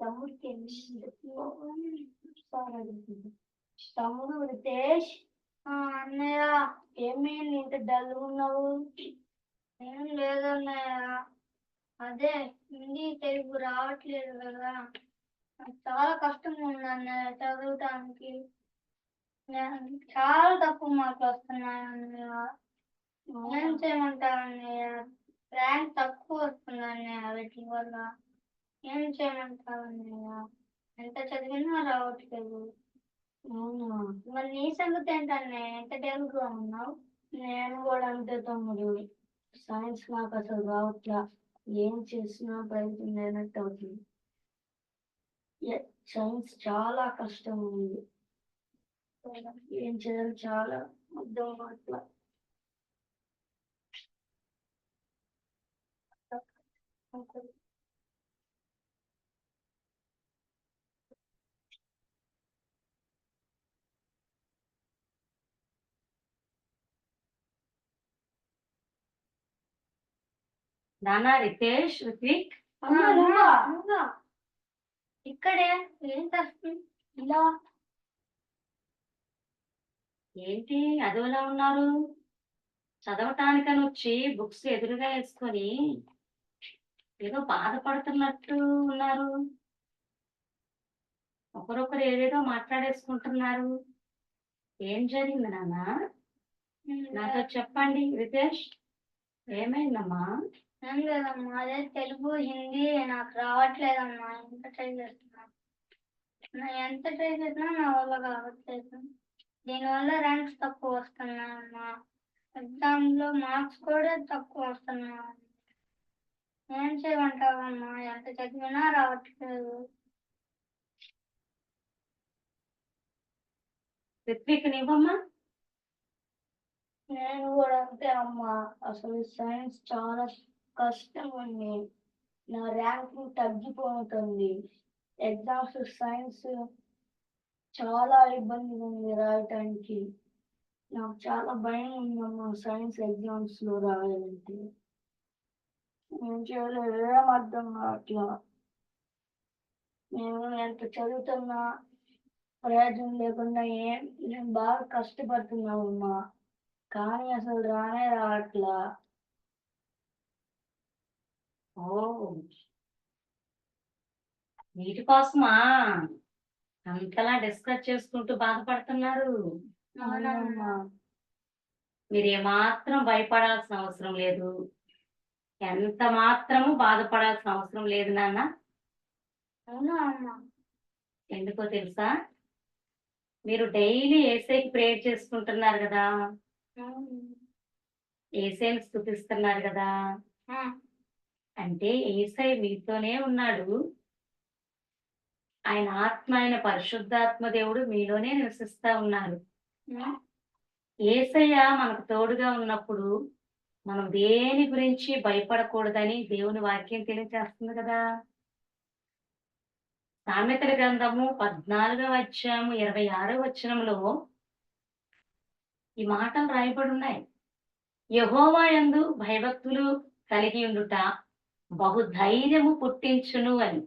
తమ్ముడికి తమ్ముడు రితేష్, అన్నయ్య ఏమైంది ఇంత డల్ ఉన్నావు? ఏం లేదన్నయ్య, అదే హిందీ తెలుగు రావట్లేదు కదా, చాలా కష్టంగా ఉంది అన్నయ్య చదవటానికి. చాలా తక్కువ మార్కులు వస్తున్నాయి అన్నయ్య. ఏం చేయమంటావు అన్నయ్య? ర్యాంక్ తక్కువ వస్తుంది అన్నయ్య వీటి వల్ల. ఏం చేయమంటావు అన్నయ్య? ఎంత చదివినా రావట్లేదు. అవునా? మరి నీ సంగతి ఏంటన్నయ్య, ఎంత డల్గా ఉన్నావు? నేను కూడా అంతే తమ్ముడు, సైన్స్ నాకు అసలు రావట్లా, ఏం చేసినా ప్రయత్నం లేనట్టు అవుతుంది. సైన్స్ చాలా కష్టం ఉంది, ఏం చేయాలి చాలా అర్థం కావట్లా. నానా రితేష్, రిత్విక్, ఇక్కడే ఏం చేస్తుంది ఇలా? ఏంటి అదోలా ఉన్నారు? చదవటానికని వచ్చి బుక్స్ ఎదురుగా వేసుకొని ఏదో బాధపడుతున్నట్టు ఉన్నారు. ఒకరొకరు ఏదేదో మాట్లాడేసుకుంటున్నారు. ఏం జరిగింది నాన్న? నాతో చెప్పండి. రితేష్, ఏమైందమ్మా? ఏం లేదమ్మా, అదే తెలుగు హిందీ నాకు రావట్లేదమ్మా, ఎంత ట్రై చేసినా నా వల్ల కావట్లేదు. దీనివల్ల ర్యాంక్స్ తక్కువ వస్తున్నాయమ్మా, ఎగ్జామ్ లో మార్క్స్ కూడా తక్కువ వస్తున్నాయి. ఏం చేయమంటావమ్మా, ఎంత చదివినా రావట్లేదు. రిత్విక్ నీవమ్మా? నేను కూడా అంతే అమ్మా, అసలు సైన్స్ చాలా కష్టం ఉంది, నా ర్యాంకింగ్ తగ్గిపోతుంది. ఎగ్జామ్స్ సైన్స్ చాలా ఇబ్బంది ఉంది రాయటానికి, నాకు చాలా భయం ఉందమ్మా సైన్స్ ఎగ్జామ్స్ లో రాయాలంటే. ఏం చేయలేదు, ఏం అర్థం కావట్లా. నేను ఎంత చదువుతున్నా ప్రయోజనం లేకుండా నేను బాగా కష్టపడుతున్నామమ్మా, కానీ అసలు రానే రావట్లా. ఓ, వీటి కోసమా అంతలా డిస్కస్ చేసుకుంటూ బాధపడుతున్నారు? అవునమ్మా. మీరు ఏమాత్రం భయపడాల్సిన అవసరం లేదు, ఎంత మాత్రము బాధపడాల్సిన అవసరం లేదు నాన్న. అవునా అమ్మా? ఎందుకో తెలుసా? మీరు డైలీ ఏసైకి ప్రేయర్ చేసుకుంటున్నారు కదా, ఏసైని స్తుతిస్తున్నారు కదా, అంటే ఏసై మీతోనే ఉన్నాడు. ఆయన ఆత్మ, ఆయన పరిశుద్ధాత్మ దేవుడు మీలోనే నివసిస్తా ఉన్నారు. ఏసయ్య మనకు తోడుగా ఉన్నప్పుడు మనం దేని గురించి భయపడకూడదని దేవుని వాక్యం తెలియజేస్తుంది కదా. సామెతల గ్రంథము 14వ అధ్యాయము 26వ వచనంలో ఈ మాటలు రాయబడి ఉన్నాయి. యెహోవా యందు భయభక్తులు కలిగి ఉండుట బహుధైర్యము పుట్టించును అని.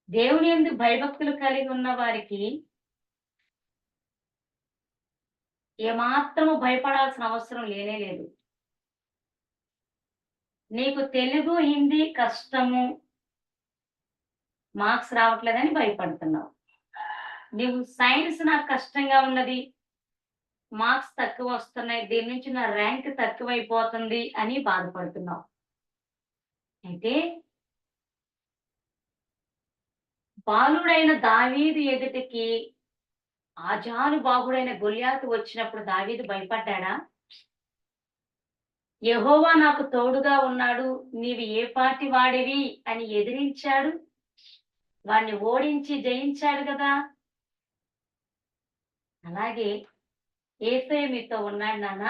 దేవుని యందు భయభక్తులు కలిగి ఉన్న వారికి ఏమాత్రము భయపడాల్సిన అవసరం లేనే లేదు. నీకు తెలుగు హిందీ కష్టము, మార్క్స్ రావట్లేదని భయపడుతున్నావు. నీవు సైన్స్ నాకు కష్టంగా ఉన్నది, మార్క్స్ తక్కువ వస్తున్నాయి, దీని నుంచి నా ర్యాంక్ తక్కువైపోతుంది అని బాధపడుతున్నావు. అయితే బాలుడైన దావీదు ఎదుటికి ఆజానుబాహుడైన గొల్యాతు వచ్చినప్పుడు దావీదు భయపడ్డాడా? యెహోవా నాకు తోడుగా ఉన్నాడు, నీవు ఏ పాటి వాడివి అని ఎదిరించాడు, వాణ్ణి ఓడించి జయించాడు కదా. అలాగే యేసయ్య మీతో ఉన్నాడు నాన్న.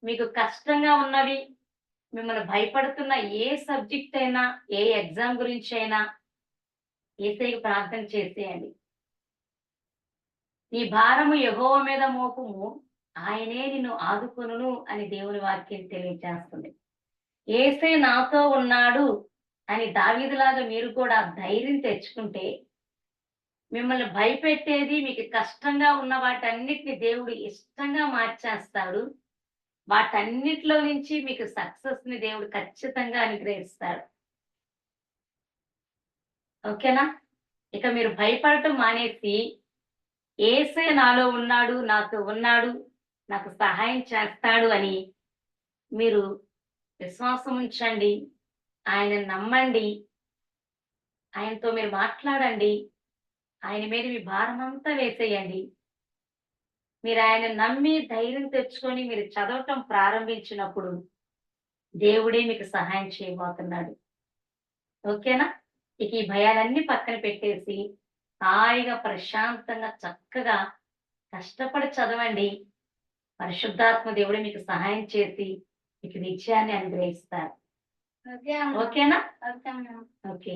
మీకు కష్టంగా ఉన్నవి, మిమ్మల్ని భయపడుతున్న ఏ సబ్జెక్ట్ అయినా, ఏ ఎగ్జామ్ గురించి అయినా యేసయ్యకు ప్రార్థన చేసేయండి. నీ భారము యెహోవా మీద మోపుము, ఆయనే నిన్ను ఆదుకొనును అని దేవుని వాక్యం తెలియజేస్తుంది. యేసే నాతో ఉన్నాడు అని దావీదులాగా మీరు కూడా ధైర్యం తెచ్చుకుంటే, మిమ్మల్ని భయపెట్టేది, మీకు కష్టంగా ఉన్న వాటన్నిటిని దేవుడు ఇష్టంగా మార్చేస్తాడు. వాటన్నిటిలో నుంచి మీకు సక్సెస్‌ని దేవుడు ఖచ్చితంగా అనుగ్రహిస్తాడు. ఓకేనా? ఇక మీరు భయపడటం మానేసి, యేసే నాలో ఉన్నాడు, నాతో ఉన్నాడు, నాకు సహాయం చేస్తాడు అని మీరు విశ్వాసం ఉంచండి. ఆయనను నమ్మండి. ఆయనతో మీరు మాట్లాడండి. ఆయన మీద మీ భారమంతా వేసేయండి. మీరు ఆయనను నమ్మి ధైర్యం తెచ్చుకొని మీరు చదవటం ప్రారంభించినప్పుడు దేవుడే మీకు సహాయం చేయబోతున్నాడు. ఓకేనా? ఇక ఈ భయాలన్నీ పక్కన పెట్టేసి హాయిగా, ప్రశాంతంగా, చక్కగా కష్టపడి చదవండి. పరిశుద్ధాత్మ దేవుడే మీకు సహాయం చేసి మీకు విజయాన్ని అనుగ్రహిస్తారు. ఓకే అమ్మా. ఓకేనా? ఓకే అమ్మా. ఓకే.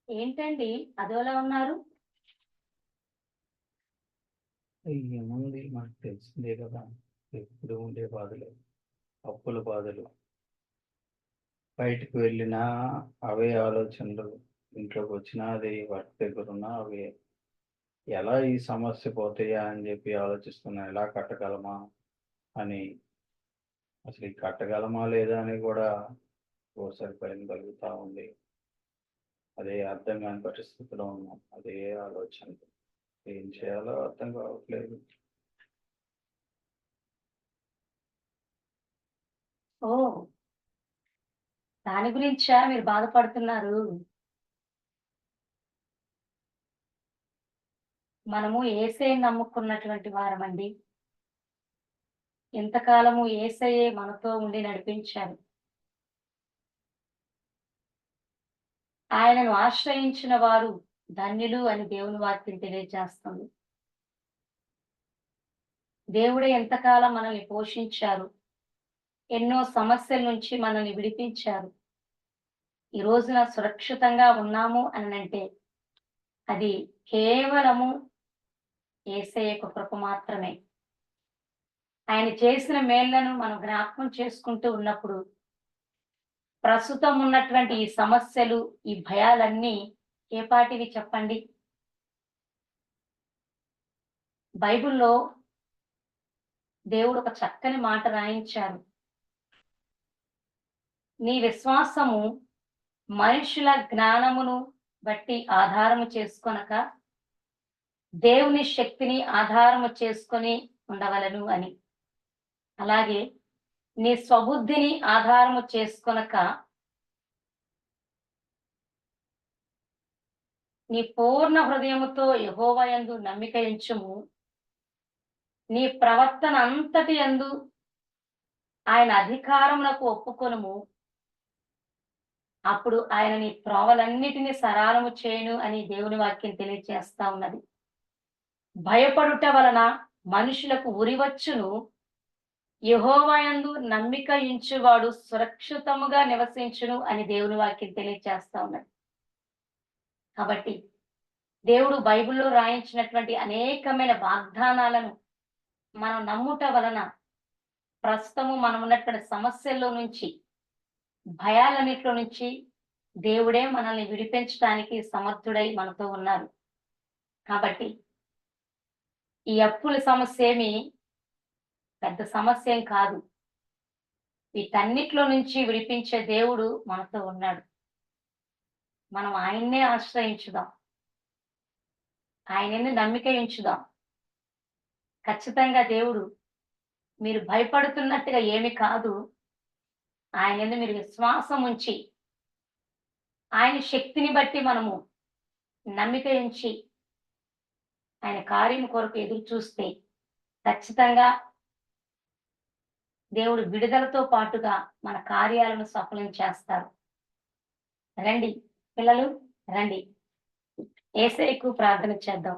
ఏంటండి అదోలా ఉన్నారు? ఏముంది మనకు తెలిసిందే కదా, ఎప్పుడు ఉండే బాధలు, అప్పుల బాధలు. బయటకు వెళ్ళినా అవే ఆలోచనలు, ఇంట్లోకి వచ్చినా అదే, వర్క్ దగ్గర ఉన్నా అవే. ఎలా ఈ సమస్య పోతాయా అని చెప్పి ఆలోచిస్తున్నా, ఎలా కట్టగలమా అని. అసలు ఈ కట్టగలమా లేదా అని కూడా ఓసారి భయం కలుగుతూ ఉంది. అదే అర్థం కాని పరిస్థితిలో ఉన్నాం, అదే ఆలోచనలు. ఏం చేయాలో అర్థం కావట్లేదు. ఓహ్! దాని గురించా మీరు బాధపడుతున్నారు? మనము యేసయ్యని నమ్ముకున్నటువంటి వారమండి. ఇంతకాలము యేసయ్యే మనతో ఉండి నడిపించారు. ఆయనను ఆశ్రయించిన వారు ధన్యులు అని దేవుని వాక్యం తెలియజేస్తుంది. దేవుడే ఎంతకాలం మనల్ని పోషించారు. ఎన్నో సమస్యల నుంచి మనల్ని విడిపించారు. ఈ రోజున సురక్షితంగా ఉన్నాము అనంటే అది కేవలము యేసయ్య యొక్క కృప మాత్రమే. ఆయన చేసిన మేళ్లను మనం జ్ఞాపకం చేసుకుంటూ ఉన్నప్పుడు ప్రస్తుతం ఉన్నటువంటి ఈ సమస్యలు, ఈ భయాలన్నీ ఏపాటివి చెప్పండి? బైబిల్‌లో దేవుడు ఒక చక్కని మాట రాయించారు. నీ విశ్వాసము మనుషుల జ్ఞానమును బట్టి ఆధారము చేసుకొనక, దేవుని శక్తిని ఆధారము చేసుకొని ఉండవలెను అని. అలాగే నీ స్వబుద్ధిని ఆధారము చేసుకొనక, నీ పూర్ణ హృదయముతో యెహోవా యందు నమ్మిక ఉంచుము. నీ ప్రవర్తన అంతటి యందు ఆయన అధికారమునకు ఒప్పుకొనుము. అప్పుడు ఆయన నీ త్రోవలన్నిటిని సరాలము చేయును అని దేవుని వాక్యం తెలియజేస్తా ఉన్నది. భయపడుట వలన మనుషులకు ఉరివచ్చును, యెహోవా యందు నమ్మిక ఉంచువాడు సురక్షితముగా నివసించును అని దేవుని వాక్యం తెలియజేస్తా ఉన్నది. కాబట్టి దేవుడు బైబిల్లో రాయించినటువంటి అనేకమైన వాగ్దానాలను మనం నమ్ముట వలన ప్రస్తుతము మనం ఉన్నటువంటి సమస్యల్లో నుంచి, భయాలన్నిట్లో నుంచి దేవుడే మనల్ని విడిపించడానికి సమర్థుడై మనతో ఉన్నారు. కాబట్టి ఈ అప్పుల సమస్య ఏమి పెద్ద సమస్య ఏం కాదు. వీటన్నిటిలో నుంచి విడిపించే దేవుడు మనతో ఉన్నాడు. మనం ఆయన్నే ఆశ్రయించుదాం. ఆయనని నమ్మిక ఉంచుదాం. ఖచ్చితంగా దేవుడు మీరు భయపడుతున్నట్టుగా ఏమి కాదు. ఆయన యందు మీరు విశ్వాసం ఉంచి, ఆయన శక్తిని బట్టి మనము నమ్మిక ఉంచి, ఆయన కార్యం కొరకు ఎదురు చూస్తే ఖచ్చితంగా దేవుడు విడుదలతో పాటుగా మన కార్యాలను సఫలం చేస్తారు. రండి పిల్లలు, రండి యేసయ్యకు ప్రార్థన చేద్దాం.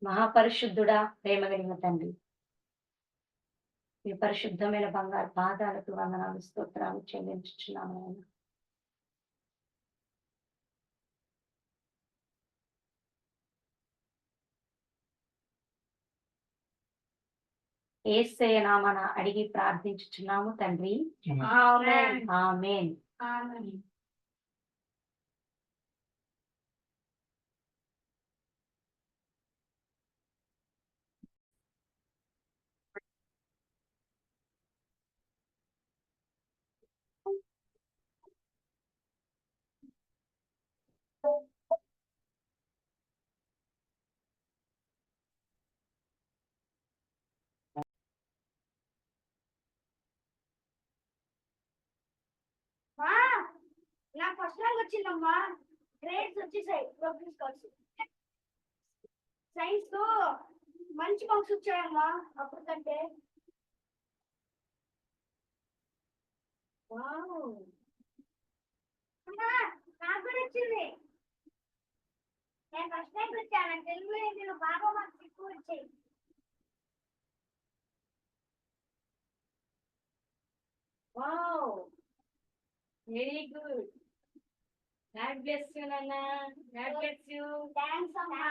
మహాపరిశుద్ధుడా, ప్రేమ కలిగిన తండ్రి, మీ పరిశుద్ధమైన బంగారు పాదాలకు వందనాలు, స్తోత్రాలు చెల్లించుచున్నాము నాయన. యేసయ్య నామమున అడిగి ప్రార్థించుచున్నాము తండ్రి. ఆమేన్. ఆమేన్. ఆమేన్. నా ఫస్ట్ ర్యాంక్ వచ్చిందమ్మా. గ్రేడ్స్ వచ్చేసాయి. Progress cards. సైన్స్ లో మంచి మార్క్స్ వచ్చాయమ్మా అప్పుడు కంటే. నాకు కూడా వచ్చింది. నేను ఫస్ట్ ర్యాంక్ వచ్చాను. తెలుగులో ఇందులో బాగా మార్క్స్ ఎక్కువ వచ్చాయి. Very good. God bless you నాన్న. God bless you. థ్యాంక్స్ అమ్మా.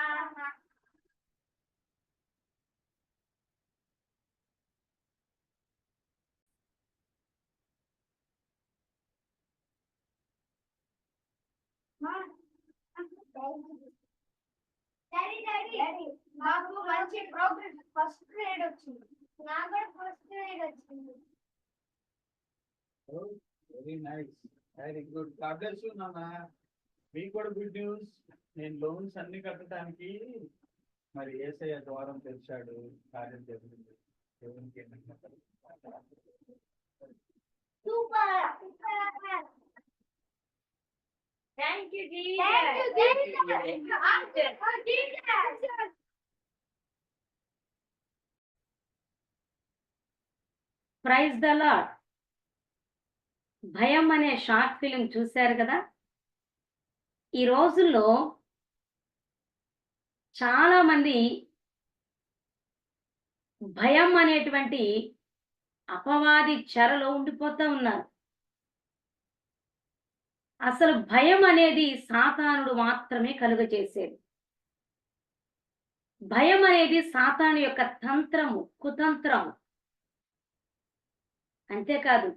డాడీ నాకు మంచి ప్రోగ్రెస్ ఫస్ట్ గ్రేడ్ వచ్చింది. నాకు కూడా ఫస్ట్ గ్రేడ్ వచ్చింది. Very nice, very good. God bless you నాన్న. మీకు కూడా గుడ్ న్యూస్. నేను లోన్స్ అన్ని కట్టడానికి మరి యేసయ్య ద్వారం తెరిచాడు, కార్యం జరిగింది. దేవునికి ఏంటంటే super. Thank you thank you Jesus. Praise the Lord. భయం అనే షార్ట్ ఫిలిం చూశారు కదా. ఈ రోజుల్లో చాలా మంది భయం అనేటువంటి అపవాది చెరలో ఉండిపోతూ ఉన్నారు. అసలు భయం అనేది సాతానుడు మాత్రమే కలుగజేసేది. భయం అనేది సాతాను యొక్క తంత్రము, కుతంత్రము. అంతేకాదు,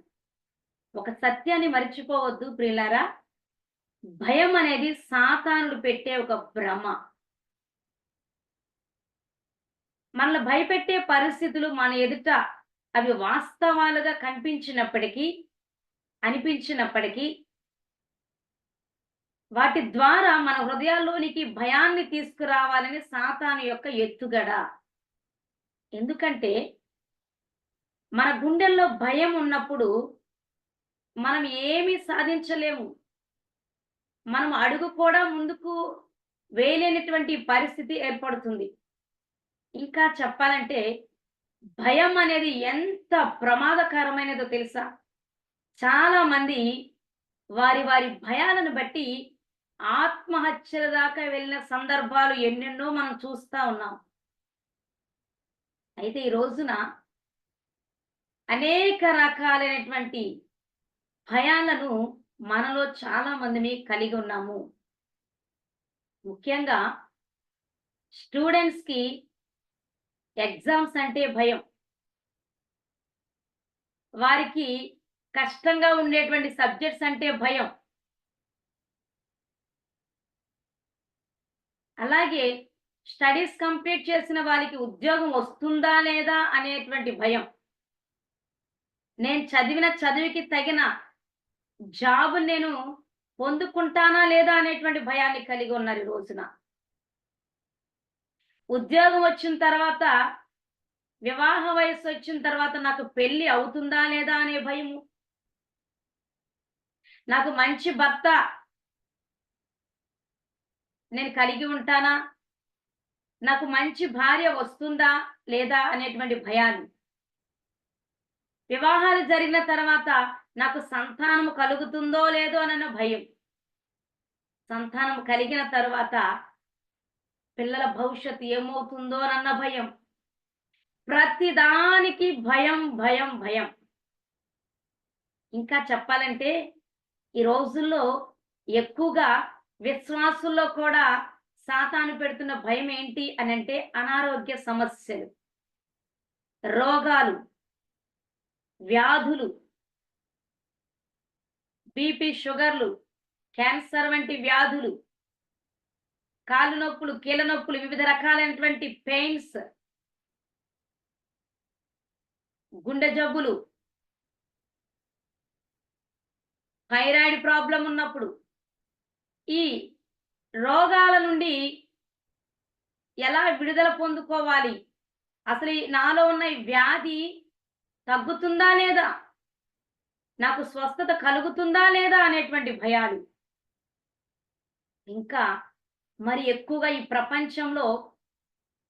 ఒక సత్యాన్ని మర్చిపోవద్దు ప్రియులారా. భయం అనేది సాతానుడు పెట్టే ఒక భ్రమ. మనల్ని భయపెట్టే పరిస్థితులు మన ఎదుట అవి వాస్తవాలుగా అనిపించినప్పటికీ వాటి ద్వారా మన హృదయాల్లోనికి భయాన్ని తీసుకురావాలని సాతాను యొక్క ఎత్తుగడ. ఎందుకంటే మన గుండెల్లో భయం ఉన్నప్పుడు మనం ఏమీ సాధించలేము. మనం అడుగు కూడా ముందుకు వేయలేనటువంటి పరిస్థితి ఏర్పడుతుంది. ఇంకా చెప్పాలంటే భయం అనేది ఎంత ప్రమాదకరమైనదో తెలుసా? చాలా మంది వారి భయాలను బట్టి ఆత్మహత్యల దాకా వెళ్ళిన సందర్భాలు ఎన్నెన్నో మనం చూస్తా ఉన్నాం. అయితే ఈ రోజున అనేక రకాలైనటువంటి భయాలను మనలో చాలా మందిని కలిగి ఉన్నాము. ముఖ్యంగా స్టూడెంట్స్కి ఎగ్జామ్స్ అంటే భయం. వారికి కష్టంగా ఉండేటువంటి సబ్జెక్ట్స్ అంటే భయం. అలాగే స్టడీస్ కంప్లీట్ చేసిన వారికి ఉద్యోగం వస్తుందా లేదా అనేటువంటి భయం. నేను చదివిన చదువుకి తగిన జాబ్ నేను పొందుకుంటానా లేదా అనేటువంటి భయాన్ని కలిగి ఉన్నారు ఈ రోజున. ఉద్యోగం వచ్చిన తర్వాత, వివాహ వయస్సు వచ్చిన తర్వాత నాకు పెళ్లి అవుతుందా లేదా అనే భయము. నాకు మంచి భర్త నేను కలిగి ఉంటానా, నాకు మంచి భార్య వస్తుందా లేదా అనేటువంటి భయాలు. వివాహాలు జరిగిన తర్వాత నాకు సంతానము కలుగుతుందో లేదో అన్న భయం. సంతానం కలిగిన తర్వాత పిల్లల భవిష్యత్తు ఏమవుతుందో అన్న భయం. ప్రతిదానికి భయం భయం భయం. ఇంకా చెప్పాలంటే ఈ రోజుల్లో ఎక్కువగా విశ్వాసుల్లో కూడా సాతాను పెడుతున్న భయం ఏంటి అని అంటే అనారోగ్య సమస్యలు, రోగాలు, వ్యాధులు, బీపీ, షుగర్లు, క్యాన్సర్ వంటి వ్యాధులు, కాళ్ళు నొప్పులు, కీళ్ళ నొప్పులు, వివిధ రకాలైనటువంటి పెయిన్స్, గుండె జబ్బులు, థైరాయిడ్ ప్రాబ్లం ఉన్నప్పుడు ఈ రోగాల నుండి ఎలా విడుదల పొందుకోవాలి, అసలు నాలో ఉన్న ఈ వ్యాధి తగ్గుతుందా లేదా, నాకు స్వస్థత కలుగుతుందా లేదా అనేటువంటి భయాలు. ఇంకా మరి ఎక్కువగా ఈ ప్రపంచంలో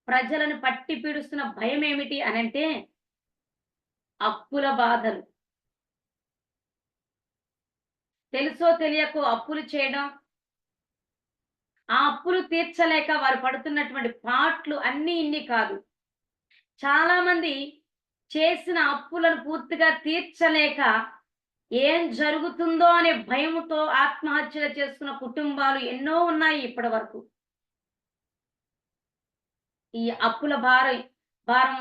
ప్రజలను పట్టి పీడిస్తున్న భయం ఏమిటి అనంటే అప్పుల బాధలు. తెలుసో తెలియకో అప్పులు చేయడం, ఆ అప్పులు తీర్చలేక వారు పడుతున్నటువంటి పాట్లు అన్నీ ఇన్ని కాదు. చాలా మంది చేసిన అప్పులను పూర్తిగా తీర్చలేక ఏం జరుగుతుందో అనే భయముతో ఆత్మహత్యలు చేసుకున్న కుటుంబాలు ఎన్నో ఉన్నాయి ఇప్పటి వరకు. ఈ అప్పుల భారం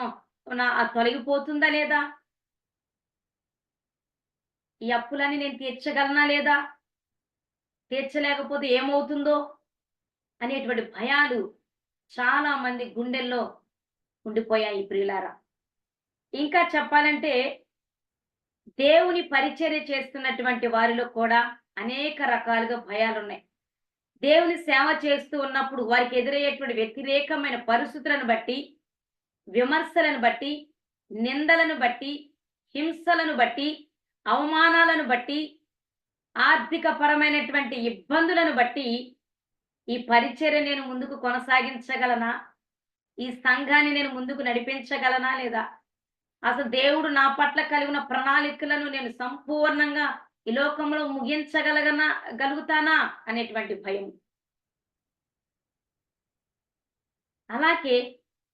తొలగిపోతుందా లేదా, ఈ అప్పులని నేను తీర్చగలనా లేదా, తీర్చలేకపోతే ఏమవుతుందో అనేటువంటి భయాలు చాలా మంది గుండెల్లో ఉండిపోయాయి ప్రియులారా. ఇంకా చెప్పాలంటే దేవుని పరిచర్య చేస్తున్నటువంటి వారిలో కూడా అనేక రకాలుగా భయాలు ఉన్నాయి. దేవుని సేవ చేస్తూ ఉన్నప్పుడు వారికి ఎదురయ్యేటువంటి వ్యతిరేకమైన పరిస్థితులను బట్టి, విమర్శలను బట్టి, నిందలను బట్టి, హింసలను బట్టి, అవమానాలను బట్టి, ఆర్థిక పరమైనటువంటి ఇబ్బందులను బట్టి ఈ పరిచర్య నేను ముందుకు కొనసాగించగలనా, ఈ సంఘాన్ని నేను ముందుకు నడిపించగలనా లేదా, అసలు దేవుడు నా పట్ల కలిగిన ప్రణాళికలను నేను సంపూర్ణంగా ఈ లోకంలో గలుగుతానా అనేటువంటి భయం. అలాగే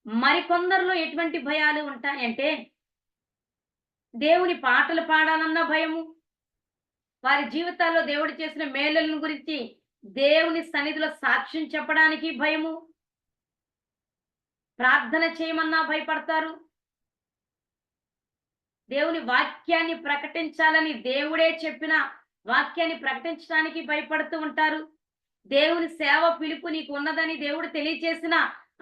మరికొందరిలో ఎటువంటి భయాలు ఉంటాయంటే దేవుని పాటలు పాడాలన్న భయము, వారి జీవితాల్లో దేవుడు చేసిన మేలులను గురించి దేవుని సన్నిధిలో సాక్ష్యం చెప్పడానికి భయము, ప్రార్థన చేయమన్నా భయపడతారు, దేవుని వాక్యాన్ని ప్రకటించాలని దేవుడే చెప్పిన వాక్యాన్ని ప్రకటించడానికి భయపడుతూ ఉంటారు. దేవుని సేవ పిలుపు నీకు ఉన్నదని దేవుడు తెలియజేసిన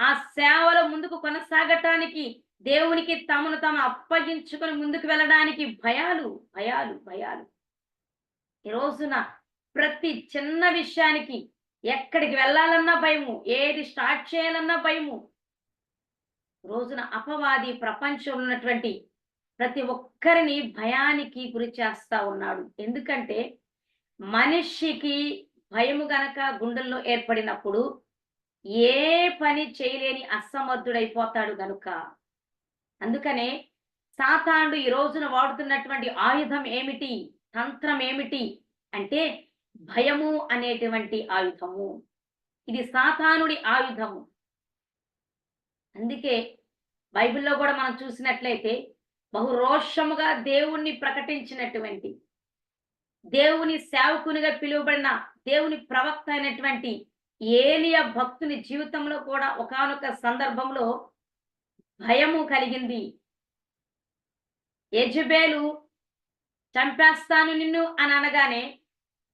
ఆ సేవలో ముందుకు కొనసాగటానికి, దేవునికి తమను తాము అప్పగించుకొని ముందుకు వెళ్ళడానికి భయాలు భయాలు భయాలు. ఈ రోజున ప్రతి చిన్న విషయానికి ఎక్కడికి వెళ్ళాలన్నా భయము, ఏది స్టార్ట్ చేయాలన్నా భయము. రోజున అపవాది ప్రపంచంలో ఉన్నటువంటి ప్రతి ఒక్కరిని భయానికి గురి చేస్తా ఉన్నాడు. ఎందుకంటే మనిషికి భయము గనక గుండెల్లో ఏర్పడినప్పుడు ఏ పని చేయలేని అసమర్థుడైపోతాడు గనుక. అందుకనే సాతానుడు ఈ రోజున వాడుతున్నటువంటి ఆయుధం ఏమిటి, తంత్రం ఏమిటి అంటే భయము అనేటువంటి ఆయుధము. ఇది సాతానుడి ఆయుధము. అందుకే బైబిల్లో కూడా మనం చూసినట్లయితే బహురోషముగా దేవుణ్ణి ప్రకటించినటువంటి, దేవుని సేవకునిగా పిలువబడిన దేవుని ప్రవక్త అయినటువంటి ఏలియా భక్తుని జీవితంలో కూడా ఒకానొక సందర్భంలో భయము కలిగింది. యెజబెలు చంపేస్తాను నిన్ను అని అనగానే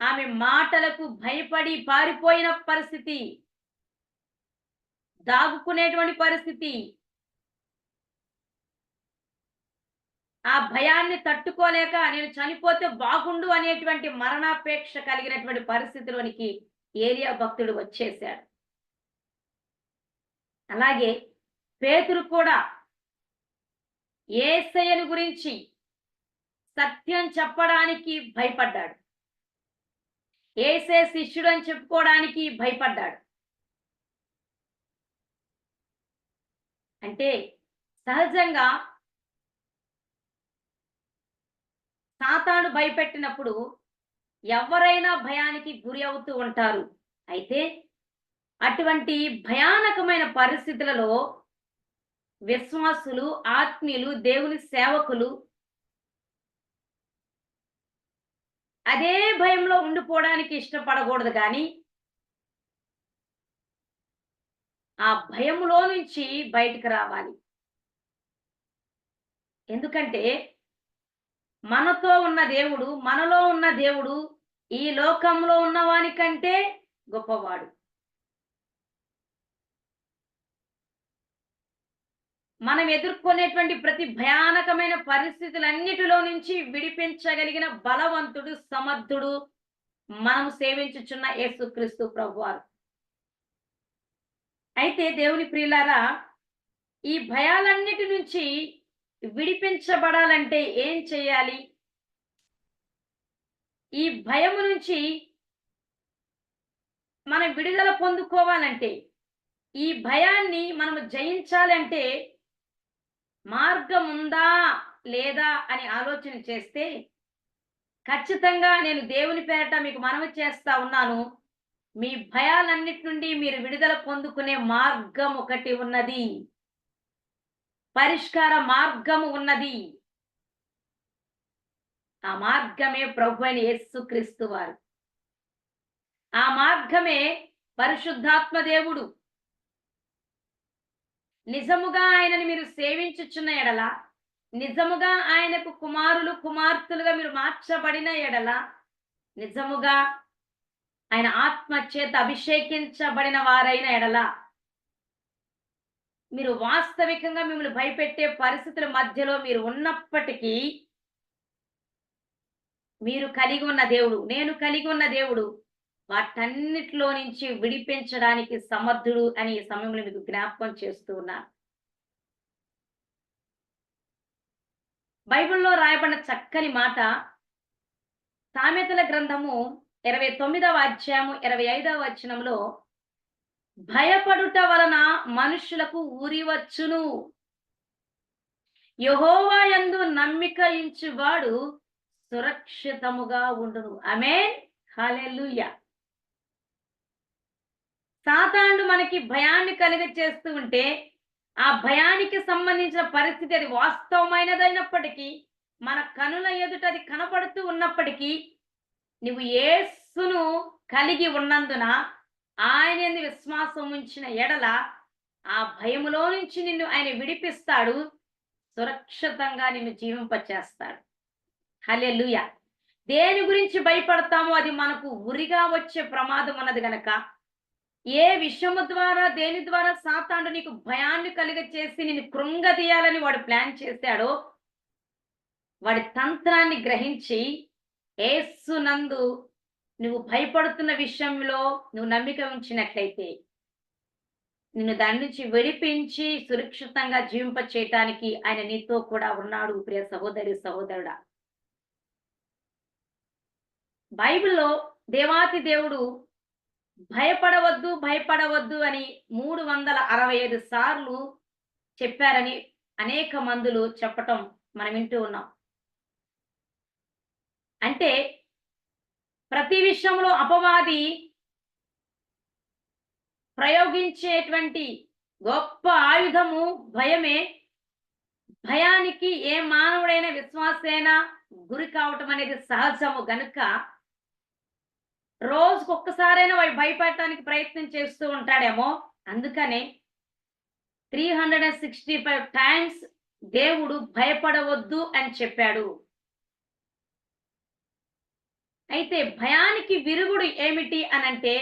ఆమె మాటలకు భయపడి పారిపోయిన పరిస్థితి, దాగుకునేటువంటి పరిస్థితి. ఆ భయాన్ని తట్టుకోలేక నేను చనిపోతే బాగుండు అనేటువంటి మరణాపేక్ష కలిగినటువంటి పరిస్థితిలోనికి ఏలియా భక్తుడు వచ్చేశాడు. అలాగే పేతురు కూడా యేసయ్యను గురించి సత్యం చెప్పడానికి భయపడ్డాడు. యేసే శిష్యుడు అని చెప్పుకోవడానికి భయపడ్డాడు. అంటే సహజంగా సాతాను భయపెట్టినప్పుడు ఎవరైనా భయానికి గురి అవుతూ ఉంటారు. అయితే అటువంటి భయానకమైన పరిస్థితులలో విశ్వాసులు, ఆత్మీయులు, దేవుని సేవకులు అదే భయంలో ఉండిపోవడానికి ఇష్టపడకూడదు. కానీ ఆ భయములో నుంచి బయటికి రావాలి. ఎందుకంటే మనతో ఉన్న దేవుడు, మనలో ఉన్న దేవుడు ఈ లోకంలో ఉన్నవాని కంటే గొప్పవాడు. మనం ఎదుర్కొనేటువంటి ప్రతి భయానకమైన పరిస్థితులన్నిటిలో నుంచి విడిపించగలిగిన బలవంతుడు, సమర్థుడు మనం సేవించుచున్న యేసుక్రీస్తు ప్రభువారు. అయితే దేవుని ప్రియులారా, ఈ భయాలన్నిటి నుంచి విడిపించబడాలంటే ఏం చేయాలి? ఈ భయము నుంచి మనం విడుదల పొందుకోవాలంటే, ఈ భయాన్ని మనం జయించాలంటే మార్గం ఉందా లేదా అని ఆలోచన చేస్తే ఖచ్చితంగా నేను దేవుని పేరట మీకు మనవి చేస్తా ఉన్నాను. మీ భయాలన్నిటి నుండి మీరు విడుదల పొందుకునే మార్గం ఒకటి ఉన్నది. పరిష్కార మార్గము ఉన్నది. ఆ మార్గమే ప్రభువైన యేసుక్రీస్తు వారు. ఆ మార్గమే పరిశుద్ధాత్మ దేవుడు. నిజముగా ఆయనని మీరు సేవించుచున్న ఎడల, నిజముగా ఆయనకు కుమారులు, కుమార్తెలుగా మీరు మార్చబడిన ఎడల, నిజముగా ఆయన ఆత్మ చేత అభిషేకించబడిన వారైన ఎడల, మీరు వాస్తవికంగా మిమ్మల్ని భయపెట్టే పరిస్థితుల మధ్యలో మీరు ఉన్నప్పటికీ మీరు కలిగి ఉన్న దేవుడు, నేను కలిగి ఉన్న దేవుడు వాటన్నిటిలో నుంచి విడిపించడానికి సమర్థుడు అని ఈ సమయంలో మీకు జ్ఞాపకం చేస్తూ ఉన్నాను. బైబిల్లో రాయబడిన చక్కని మాట సామెతల గ్రంథము 29వ అధ్యాయము 25వ వచనంలో, భయపడుట వలన మనుషులకు ఉరి వచ్చును, యెహోవా యందు నమ్మిక ఉంచువాడు సురక్షితముగా ఉండును. ఆమేన్, హల్లెలూయా. సాతానుడు మనకి భయాన్ని కలిగ చేస్తూ ఉంటే ఆ భయానికి సంబంధించిన పరిస్థితి అది వాస్తవమైనదైనప్పటికీ, మన కనుల ఎదుట అది కనపడుతూ ఉన్నప్పటికీ, నువ్వు యేసును కలిగి ఉన్నందున, ఆయన యందు విశ్వాసం ఉంచిన ఎడల ఆ భయములో నుంచి నిన్ను ఆయన విడిపిస్తాడు, సురక్షితంగా నిన్ను జీవింపచేస్తాడు. హల్లెలూయా. దేని గురించి భయపడతామో అది మనకు ఉరిగా వచ్చే ప్రమాదం ఉన్నది గనక, ఏ విషయము ద్వారా, దేని ద్వారా సాతానుడు నీకు భయాన్ని కలిగ చేసి నిన్ను కృంగదీయాలని వాడు ప్లాన్ చేశాడో, వాడి తంత్రాన్ని గ్రహించి యేసునందు నువ్వు భయపడుతున్న విషయంలో నువ్వు నమ్మిక ఉంచినట్లయితే నిన్ను దాని నుంచి విడిపించి సురక్షితంగా జీవింప చేయటానికి ఆయన నీతో కూడా ఉన్నాడు. ప్రియ సహోదరి, సహోదరుడా, బైబిల్లో దేవాతి దేవుడు భయపడవద్దు, భయపడవద్దు అని 365 సార్లు చెప్పారని అనేక మందులు చెప్పటం మనం వింటూ ఉన్నాం. అంటే ప్రతి విషయంలో అపవాది ప్రయోగించేటువంటి గొప్ప ఆయుధము భయమే. భయానికి ఏ మానవుడైన విశ్వాసైనా గురి కావటం అనేది సహజము గనుక రోజుకొక్కసారైనా వాడు భయపడటానికి ప్రయత్నం చేస్తూ ఉంటాడేమో. అందుకనే 365 టైమ్స్ దేవుడు భయపడవద్దు అని చెప్పాడు. అయితే భయానికి విరుగుడు ఏమిటి అనంటే,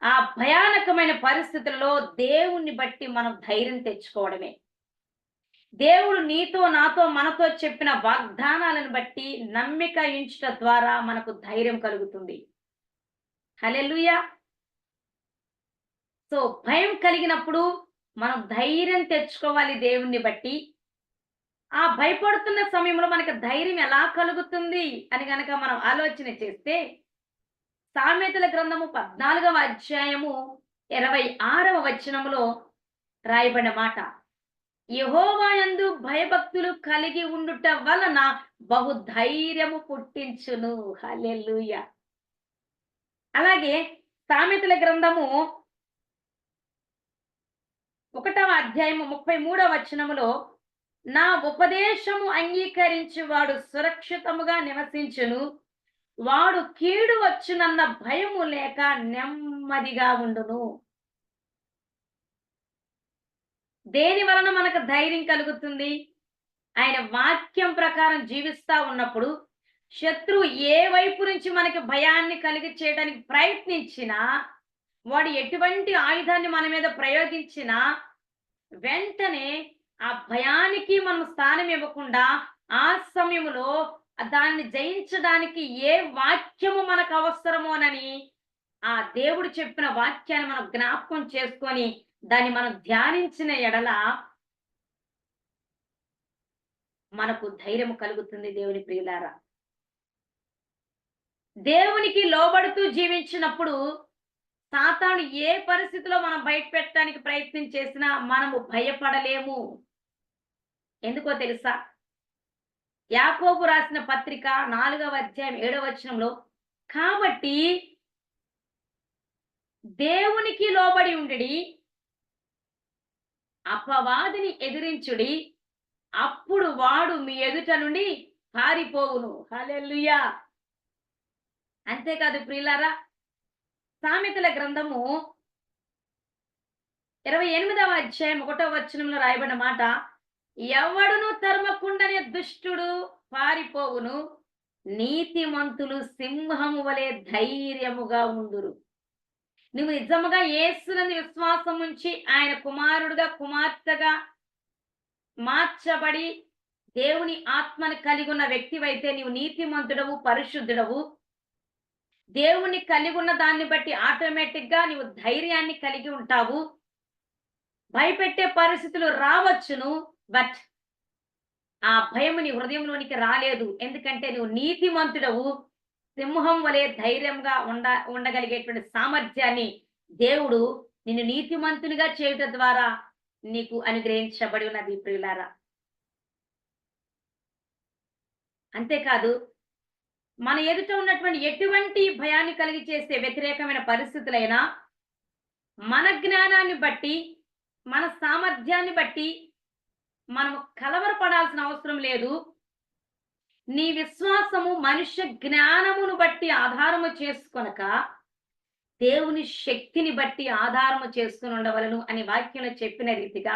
ఆ భయానకమైన పరిస్థితుల్లో దేవుణ్ణి బట్టి మనం ధైర్యం తెచ్చుకోవడమే. దేవుడు నీతో నాతో మనతో చెప్పిన వాగ్దానాలను బట్టి నమ్మిక ఉంచుట ద్వారా మనకు ధైర్యం కలుగుతుంది. హల్లెలూయా. సో భయం కలిగినప్పుడు మనం ధైర్యం తెచ్చుకోవాలి దేవుణ్ణి బట్టి. ఆ భయపడుతున్న సమయంలో మనకు ధైర్యం ఎలా కలుగుతుంది అని గనక మనం ఆలోచన చేస్తే, సామెతల గ్రంథము 14వ అధ్యాయము 26వ వచనములో రాయబడిన మాట, యెహోవా యందు భయభక్తులు కలిగి ఉండుట వలన బహు ధైర్యము పుట్టించును. హల్లెలూయా. అలాగే సామెతల గ్రంథము 1వ అధ్యాయము 33వ వచనములో, నా ఉపదేశము అంగీకరించువాడు సురక్షితముగా నివసించును, వాడు కీడు వచ్చునన్న భయము లేక నెమ్మదిగా ఉండును. దేని వలన మనకు ధైర్యం కలుగుతుంది? ఆయన వాక్యం ప్రకారం జీవిస్తా ఉన్నప్పుడు శత్రువు ఏ వైపు నుంచి మనకి భయాన్ని కలిగి చేయడానికి ప్రయత్నించినా, వాడు ఎటువంటి ఆయుధాన్ని మన మీద ప్రయోగించినా వెంటనే ఆ భయానికి మనం స్థానం ఇవ్వకుండా ఆ సమయంలో దాన్ని జయించడానికి ఏ వాక్యము మనకు అవసరమోనని ఆ దేవుడు చెప్పిన వాక్యాన్ని మనం జ్ఞాపకం చేసుకొని దాన్ని మనం ధ్యానించిన ఎడల మనకు ధైర్యం కలుగుతుంది. దేవుని ప్రియులారా, దేవునికి లోబడుతూ జీవించినప్పుడు సాతాను ఏ పరిస్థితిలో మనం బయట పెట్టడానికి ప్రయత్నం చేసినా మనము భయపడలేము. ఎందుకో తెలుసా? యాకోబు రాసిన పత్రిక 4వ అధ్యాయం 7వ వచనంలో, కాబట్టి దేవునికి లోబడి ఉండుడి, అపవాదిని ఎదిరించుడి, అప్పుడు వాడు మీ ఎదుట నుండి పారిపోవును. హల్లెలూయా. అంతేకాదు ప్రియులారా, సామెతల గ్రంథము 28వ అధ్యాయం 1వ వచనంలో రాయబడిన మాట, ఎవడును తరుమకుండనే దుష్టుడు పారిపోవును, నీతిమంతులు సింహము వలె ధైర్యముగా ఉండురు. నువ్వు నిజముగా యేసునందు విశ్వాసం ఉంచి ఆయన కుమారుడుగా కుమార్తెగా మార్చబడి దేవుని ఆత్మను కలిగి ఉన్న వ్యక్తివైతే నీవు నీతిమంతుడవు, పరిశుద్ధుడవు. దేవుని కలిగి ఉన్న దాన్ని బట్టి ఆటోమేటిక్ గా నీవు ధైర్యాన్ని కలిగి ఉంటావు. భయపెట్టే పరిస్థితులు రావచ్చును, బట్ ఆ భయము నీ హృదయంలోనికి రాలేదు. ఎందుకంటే నువ్వు నీతిమంతుడవు, సింహం వలె ధైర్యంగా ఉండగలిగేటువంటి సామర్థ్యాన్ని దేవుడు నిన్ను నీతిమంతునిగా చేయడం ద్వారా నీకు అనుగ్రహించబడి ఉన్నది ప్రియులారా. అంతేకాదు, మన ఎదుట ఉన్నటువంటి ఎటువంటి భయాన్ని కలిగి చేసే వ్యతిరేకమైన పరిస్థితులైనా మన జ్ఞానాన్ని బట్టి, మన సామర్థ్యాన్ని బట్టి మనము కలవరపడాల్సిన అవసరం లేదు. నీ విశ్వాసము మనుష్య జ్ఞానమును బట్టి ఆధారము చేసుకొనక దేవుని శక్తిని బట్టి ఆధారము చేసుకుని ఉండవలను అని వాక్యంలో చెప్పిన రీతిగా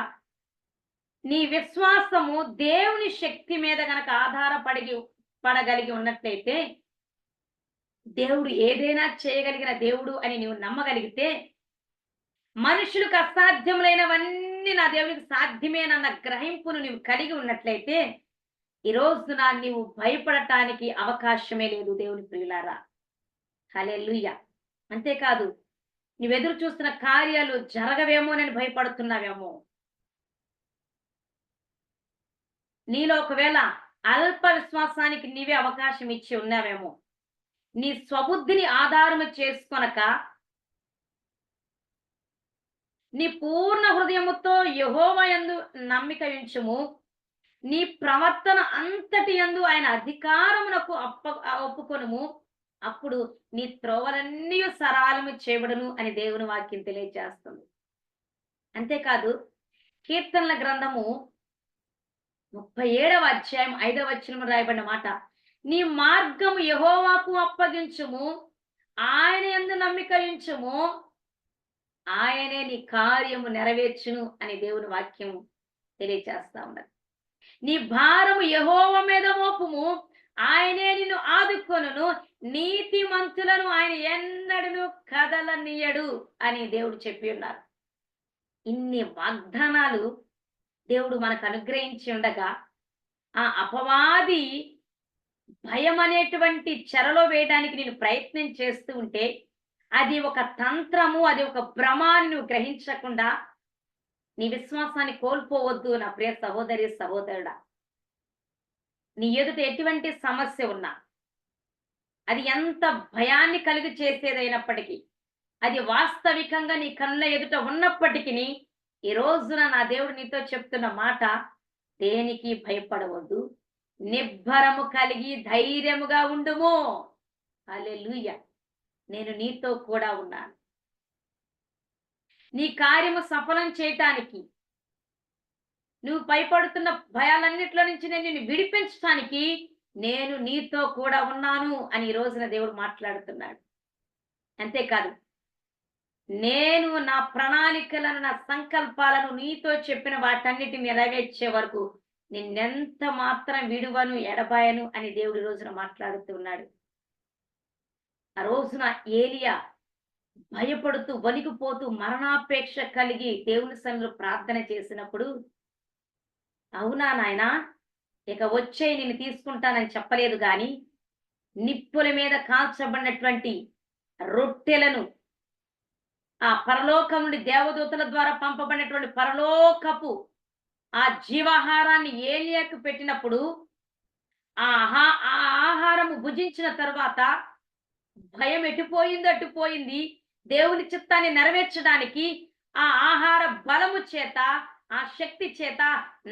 నీ విశ్వాసము దేవుని శక్తి మీద గనక పడగలిగి ఉన్నట్లయితే, దేవుడు ఏదైనా చేయగలిగిన దేవుడు అని నీవు నమ్మగలిగితే, మనుషులకు అసాధ్యములైనవన్నీ నా దేవుడికి సాధ్యమేనన్న గ్రహింపును నీవు కలిగి ఉన్నట్లయితే, ఈ రోజున నీవు భయపడటానికి అవకాశమే లేదు. దేవుని ప్రియులారా, హల్లెలూయా. అంతేకాదు, నువ్వెదురు చూస్తున్న కార్యాలు జరగవేమోనని భయపడుతున్నావేమో. నీలో ఒకవేళ అల్ప విశ్వాసానికి నీవే అవకాశం ఇచ్చి ఉన్నావేమో. నీ స్వబుద్ధిని ఆధారము చేసుకొనక నీ పూర్ణ హృదయముతో యెహోవా యందు నమ్మిక ఉంచుము, నీ ప్రవర్తన అంతటి యందు ఆయన అధికారమునకు ఒప్పుకొనుము, అప్పుడు నీ త్రోవలన్నీ సరాలము చేయబడును అని దేవుని వాక్యం తెలియజేస్తుంది. అంతేకాదు, కీర్తనల గ్రంథము 37వ అధ్యాయం 5వ వచనము రాయబడిన మాట, నీ మార్గము యెహోవాకు అప్పగించుము, ఆయన యందు నమ్మిక ఉంచుము, ఆయనే నీ కార్యము నెరవేర్చును అని దేవుని వాక్యం తెలియజేస్తా ఉన్నది. నీ భారము యెహోవా మీద మోపుము, ఆయనే నిన్ను ఆదుకొనును, నీతిమంతులను ఆయన ఎన్నడూ కదలనీయడు అని దేవుడు చెప్పి ఉన్నారు. ఇన్ని వాగ్దానాలు దేవుడు మనకు అనుగ్రహించి ఉండగా ఆ అపవాది భయం అనేటువంటి చెరలో వేయడానికి నేను ప్రయత్నం చేస్తూ ఉంటే అది ఒక తంత్రము, అది ఒక భ్రమాన్ని నువ్వు గ్రహించకుండా నీ విశ్వాసాన్ని కోల్పోవద్దు నా ప్రియ సహోదరి సహోదరుడా. నీ ఎదుట ఎటువంటి సమస్య ఉన్నా, అది ఎంత భయాన్ని కలుగు చేసేదైనప్పటికీ, అది వాస్తవికంగా నీ కళ్ళ ఎదుట ఉన్నప్పటికీ, ఈ రోజున నా దేవుడు నీతో చెప్తున్న మాట, దేనికి భయపడవద్దు, నిబ్బరము కలిగి ధైర్యముగా ఉండుము. హల్లెలూయా. నేను నీతో కూడా ఉన్నాను. నీ కార్యము సఫలం చేయటానికి, నువ్వు భయపడుతున్న భయాలన్నిట్లో నుంచి నేను నిన్ను విడిపించడానికి నేను నీతో కూడా ఉన్నాను అని ఈ రోజున దేవుడు మాట్లాడుతున్నాడు. అంతేకాదు, నేను నా ప్రణాళికలను, నా సంకల్పాలను నీతో చెప్పిన వాటన్నిటిని నెరవేర్చే వరకు నిన్నెంత మాత్రం విడువను, ఎడబాయను అని దేవుడు ఈ రోజున మాట్లాడుతున్నాడు. ఆ రోజున ఏలియా భయపడుతూ, వణికిపోతూ, మరణాపేక్ష కలిగి దేవుని సన్నిధిలో ప్రార్థన చేసినప్పుడు, అవునా నాయనా, ఇక వచ్చే నిన్ను తీసుకుంటానని చెప్పలేదు గాని నిప్పుల మీద కాల్చబడినటువంటి రొట్టెలను, ఆ పరలోకం నుండి దేవదూతల ద్వారా పంపబడినటువంటి పరలోకపు ఆ జీవాహారాన్ని ఏలియాకు పెట్టినప్పుడు ఆ ఆహారము భుజించిన తరువాత భయం ఎటుపోయిందో అటుపోయింది. దేవుని చిత్తాన్ని నెరవేర్చడానికి ఆ ఆహార బలము చేత, ఆ శక్తి చేత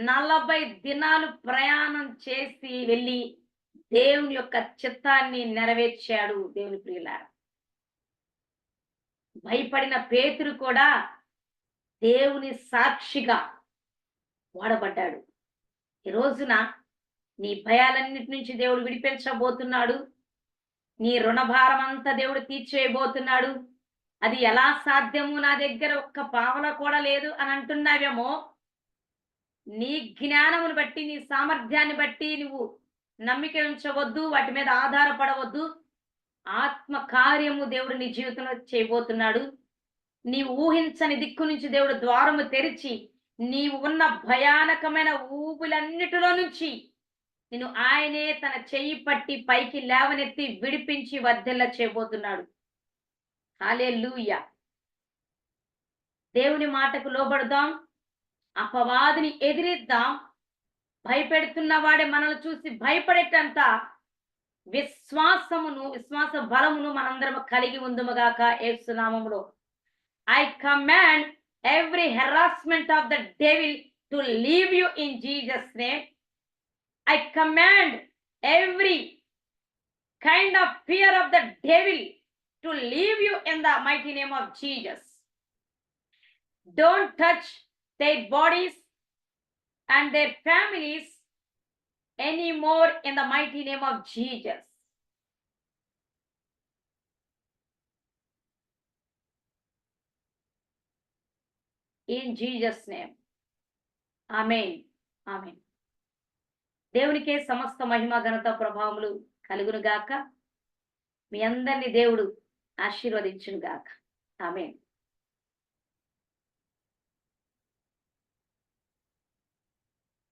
40 దినాలు ప్రయాణం చేసి వెళ్ళి దేవుని యొక్క చిత్తాన్ని నెరవేర్చాడు. దేవుని ప్రియులారా, భయపడిన పేతురు కూడా దేవుని సాక్షిగా వాడబడ్డాడు. ఈ రోజున నీ భయాలన్నిటి నుంచి దేవుడు విడిపించబోతున్నాడు. నీ రుణభారం అంతా దేవుడు తీర్చేయబోతున్నాడు. అది ఎలా సాధ్యము, నా దగ్గర ఒక్క పావల కూడా లేదు అని అంటున్నావేమో, నీ జ్ఞానమును బట్టి, నీ సామర్థ్యాన్ని బట్టి నువ్వు నమ్మిక ఉంచవద్దు, వాటి మీద ఆధారపడవద్దు. ఆత్మ కార్యము దేవుడు నీ జీవితంలో చేయబోతున్నాడు. నీవు ఊహించని దిక్కు నుంచి దేవుడు ద్వారము తెరిచి నీవు ఉన్న భయానకమైన ఊబులన్నిటిలో నుంచి నిన్ను ఆయనే తన చెయ్యి పట్టి పైకి లేవనెత్తి విడిపించి వర్ధిల్ల చేయబోతున్నాడు. హల్లెలూయా. దేవుని మాటకు లోబడదాం, అపవాదిని ఎదిరిద్దాం. భయపెడుతున్న వాడే మనల్ని చూసి భయపడేటంత విశ్వాస బలమును మనందరం కలిగి ఉందుముగాక యేసు నామములో. I command every harassment of the devil to leave you in Jesus' name. I command every kind of fear of the devil to leave you in the mighty name of Jesus. Don't touch their bodies and their families anymore in the mighty name of Jesus. In Jesus' name. Amen. Amen. దేవునికే సమస్త మహిమ, ఘనత, ప్రభావములు కలుగును గాక. మీ అందరినీ దేవుడు ఆశీర్వదించును గాక. ఆమేన్.